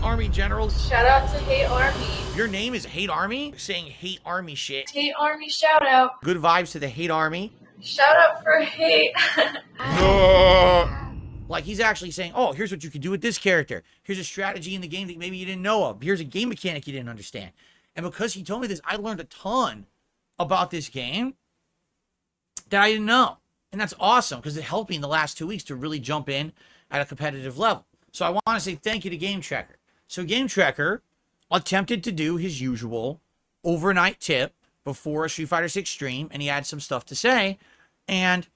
Army generals. Shout out to Hate Army. Your name is Hate Army? Saying Hate Army shit. Hate Army shout out. Good vibes to the Hate Army. Shout out for hate. Like he's actually saying, oh, here's what you can do with this character. Here's a strategy in the game that maybe you didn't know of. Here's a game mechanic you didn't understand. And because he told me this, I learned a ton about this game that I didn't know. And that's awesome because it helped me in the last 2 weeks to really jump in at a competitive level. So I want to say thank you to Gametrekker. So Gametrekker attempted to do his usual overnight tip before a Street Fighter 6 stream, and he had some stuff to say. And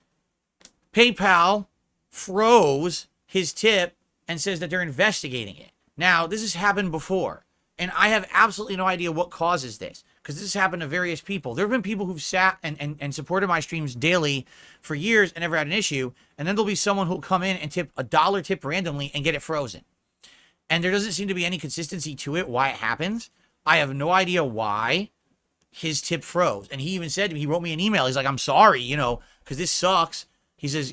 PayPal froze his tip and says that they're investigating it. Now, this has happened before, and I have absolutely no idea what causes this, because this has happened to various people. There have been people who've sat and supported my streams daily for years and never had an issue, and then there'll be someone who'll come in and tip a $1 tip randomly and get it frozen. And there doesn't seem to be any consistency to it, why it happens. I have no idea why his tip froze. And he even said to me, he wrote me an email. He's like, I'm sorry, because this sucks. He says,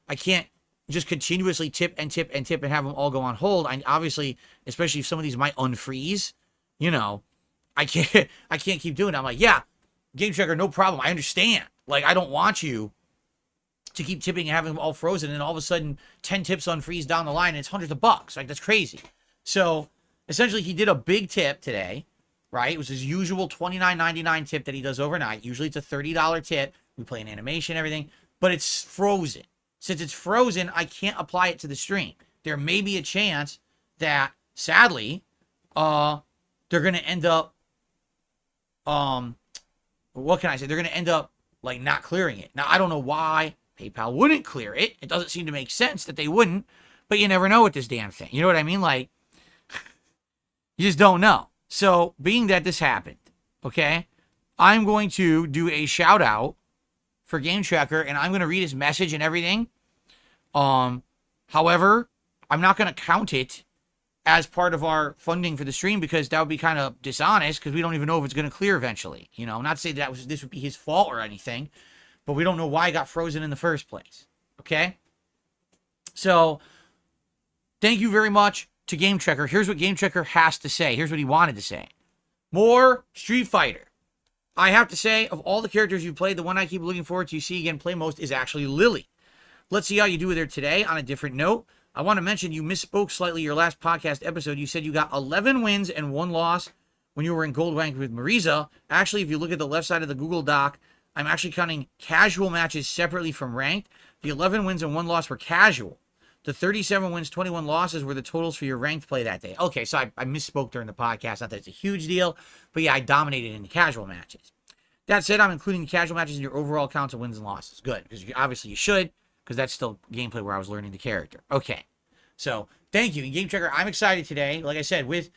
I can't just continuously tip and tip and tip and have them all go on hold. I obviously, especially if some of these might unfreeze, I can't keep doing it. I'm like, yeah, Gametrekker, no problem. I understand. Like, I don't want you to keep tipping and having them all frozen, and all of a sudden 10 tips unfreeze down the line and it's hundreds of bucks. Like, that's crazy. So essentially he did a big tip today, right? It was his usual $29.99 tip that he does overnight. Usually it's a $30 tip. We play an animation, everything, but it's frozen. Since it's frozen, I can't apply it to the stream. There may be a chance that, sadly, they're going to end up, what can I say? They're going to end up, like, not clearing it. Now, I don't know why PayPal wouldn't clear it. It doesn't seem to make sense that they wouldn't, but you never know with this damn thing. You know what I mean? Like, you just don't know. So, being that this happened, okay, I'm going to do a shout out for Gametrekker, and I'm going to read his message and everything. However, I'm not going to count it as part of our funding for the stream because that would be kind of dishonest because we don't even know if it's going to clear eventually. Not to say that this would be his fault or anything, but we don't know why it got frozen in the first place. Okay? So, thank you very much to Gametrekker. Here's what Gametrekker has to say. Here's what he wanted to say. More Street Fighter. I have to say, of all the characters you played, the one I keep looking forward to see again play most is actually Lily. Let's see how you do with her today. On a different note, I want to mention you misspoke slightly your last podcast episode. You said you got 11 wins and 1 loss when you were in gold rank with Marisa. Actually, if you look at the left side of the Google Doc, I'm actually counting casual matches separately from ranked. The 11 wins and 1 loss were casual. The 37 wins, 21 losses were the totals for your ranked play that day. Okay, so I misspoke during the podcast. Not that it's a huge deal, but yeah, I dominated in the casual matches. That said, I'm including the casual matches in your overall counts of wins and losses. Good, because obviously you should, because that's still gameplay where I was learning the character. Okay, so thank you. Gametrekker, I'm excited today, like I said, with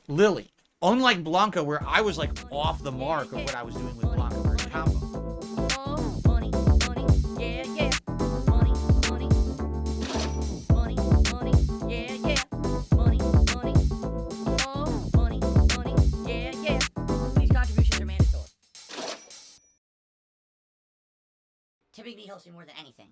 Lily. Unlike Blanca, where I was like off the mark of what I was doing with Blanca versus combo. Typically helps me more than anything.